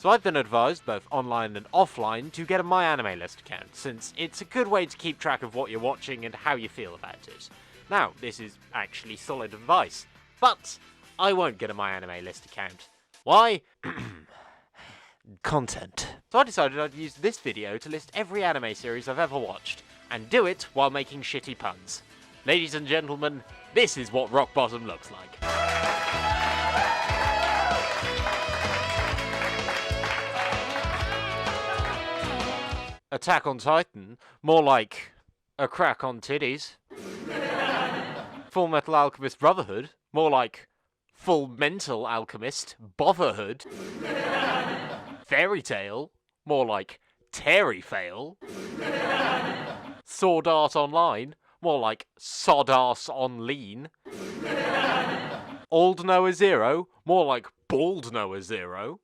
So I've been advised, both online and offline, to get a MyAnimeList account, since it's a good way to keep track of what you're watching and how you feel about it. Now, this is actually solid advice, but I won't get a MyAnimeList account. Why? Content. So I decided I'd use this video to list every anime series I've ever watched, and do it while making shitty puns. Ladies and gentlemen, this is what rock bottom looks like. Attack on Titan, more like a crack on titties. Full Metal Alchemist Brotherhood, more like Full Mental Alchemist Botherhood. Fairy Tail, more like Terry Fail. Sword Art Online, more like Sod Arse on Lean. Old Noah Zero, more like Bald Noah Zero.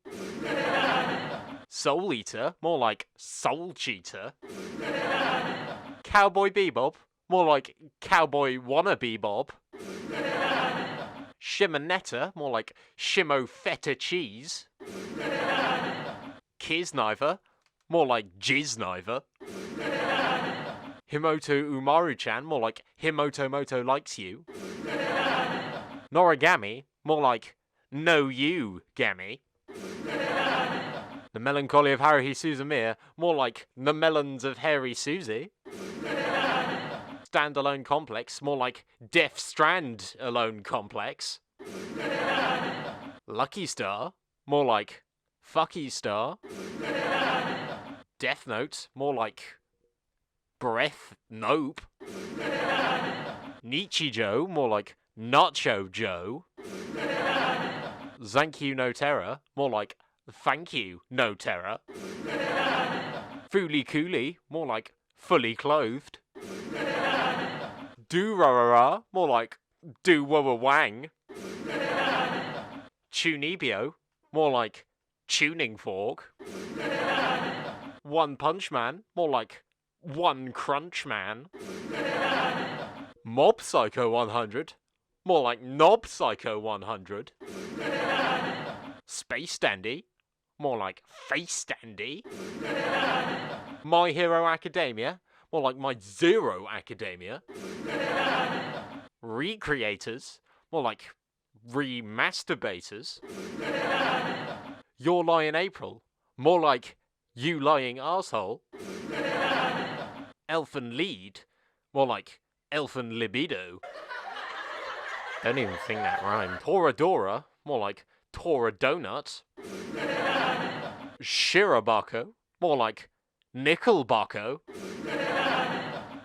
Soul Eater, more like Soul Cheater. Cowboy Bebop, more like Cowboy Wanna Bebop. Shimonetta, more like Shimo Feta Cheese. Kiznaiver, more like Jiznaiver. Himoto Umaru-chan, more like Himoto Likes You. Noragami, more like No You Gammy. The Melancholy of Haruhi Suzumiya, more like The Melons of Hairy Susie. Standalone Complex, more like Death Strand Alone Complex. Lucky Star, more like Fucky Star. Death Note, more like Breath Nope. Nichijou, more like Nacho Joe. Zankyu no Terror, more like Thank You No Terror. Fooly Cooly, more like Fully Clothed. Do-ra-ra-ra, more like Do-wa-wa-wang. Tunibio, more like Tuning Fork. One Punch Man, more like One Crunch Man. Mob Psycho 100, more like Knob Psycho 100. Space Dandy, more like Face Dandy. My Hero Academia, more like My Zero Academia. Recreators, more like Remasturbators. Your Lie in April, more like You Lying Arsehole. Elfin Lead, more like Elfin Libido. Don't even think that rhymed. Toradora, more like Tora Donut. Shirobako, more like Nickelbako.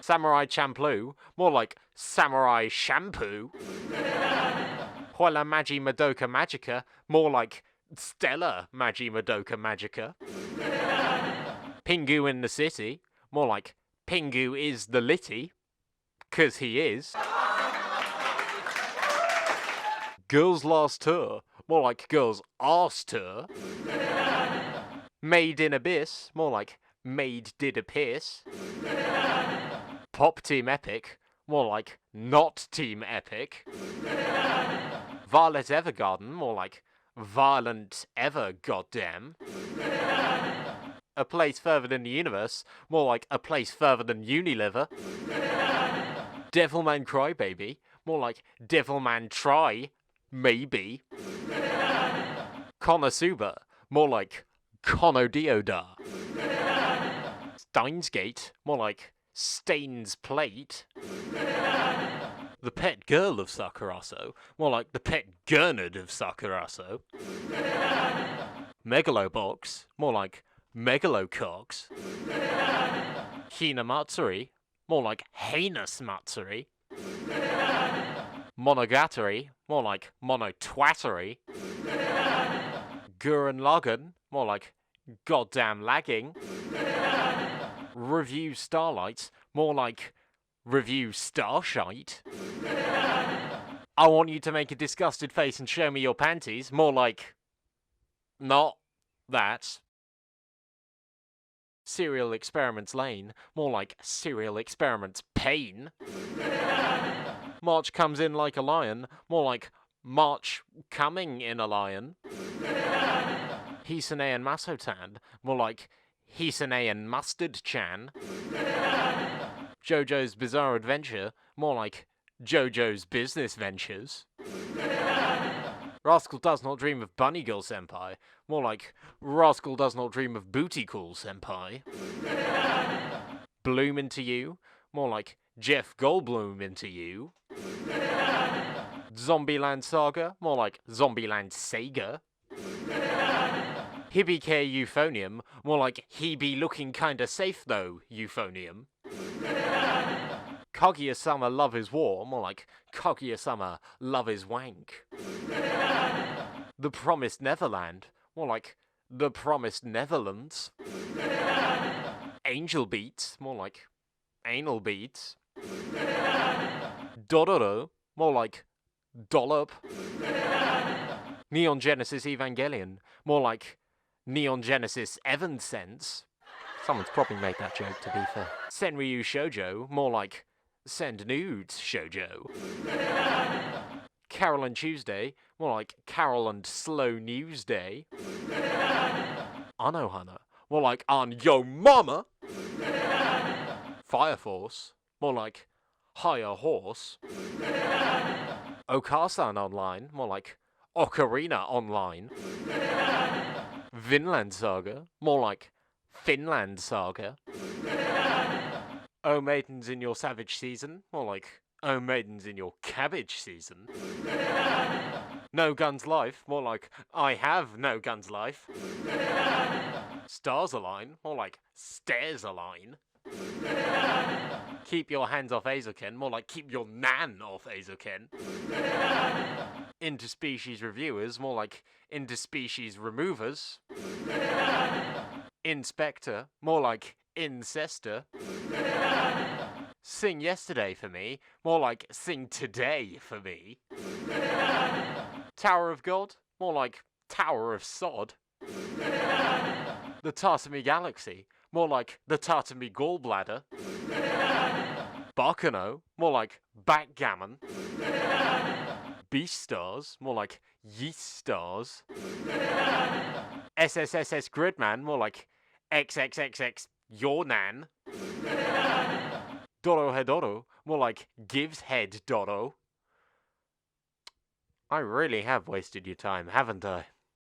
Samurai Champloo, more like Samurai Shampoo. Hoila Magi Madoka Magica, more like Stella Magi Madoka Magica. Pingu in the City, more like Pingu is the Litty, 'cause he is. Girls Last Tour, more like Girls Arse Tour. Made in Abyss, more like Made Did Appears. Pop Team Epic, more like Not Team Epic. Violet Evergarden, more like Violent Ever Goddamn. A Place Further than the Universe, more like A Place Further than Unilever. Devilman Crybaby, more like Devilman Try, maybe. Konosuba, more like Konodioda. Steins Gate, more like Stains Plate. The Pet Girl of Sakuraso, more like the Pet Gurnard of Sakuraso. Megalobox, more like Megalocox. Hinamatsuri, more like Heinous Matsuri. Monogatari, more like Monotwattery. Gurren Lagann, more like Goddamn Lagging. Review Starlight, more like Review Starshite. I Want You to Make a Disgusted Face and Show Me Your Panties, more like not that. Serial Experiments Lane, more like Serial Experiments Pain. March Comes In Like a Lion, more like March Coming in a Lion. Hisane and Masotan, more like Hisane and Mustard Chan. JoJo's Bizarre Adventure, more like JoJo's Business Ventures. Rascal does not dream of Bunny Girl Senpai, more like Rascal does not dream of Booty Call Senpai. Bloom into you, more like Jeff Goldblum into you. Zombieland Saga, more like Zombieland Sega. Hibike Euphonium, more like he be looking kinda safe though, Euphonium. Kaguya-sama Love is War, more like Kaguya-sama Love is Wank. The Promised Neverland, more like The Promised Netherlands. Angel Beats, more like Anal Beats. Dororo, more like Dollop. Neon Genesis Evangelion, more like Neon Genesis Evanescence. Someone's probably made that joke, to be fair. Senryu Shoujo, more like Send Nudes Shoujo. Carol and Tuesday, more like Carol and Slow News Day. Anohana, more like On Yo Mama. Fire Force, more like Higher Horse. Okasan Online, more like Ocarina Online. Vinland Saga, more like Finland Saga. Oh Maidens in Your Savage Season, more like Oh Maidens in Your Cabbage Season. No Guns Life, more like I Have No Guns Life. Stars Align, more like Stairs Align. Keep Your Hands Off Azoken, more like Keep Your Nan Off Azoken. Interspecies Reviewers, more like Interspecies Removers. Inspector, more like Incester. Sing Yesterday for me, more like Sing Today for me. Tower of God, more like Tower of Sod. The Tatami Galaxy, more like the Tatami Gallbladder. Bakano, more like Backgammon. Beast Stars, more like Yeast Stars. SSSS Gridman, more like XXXX Your Nan. Dorohedoro, more like Gives Head Doro. I really have wasted your time, haven't I?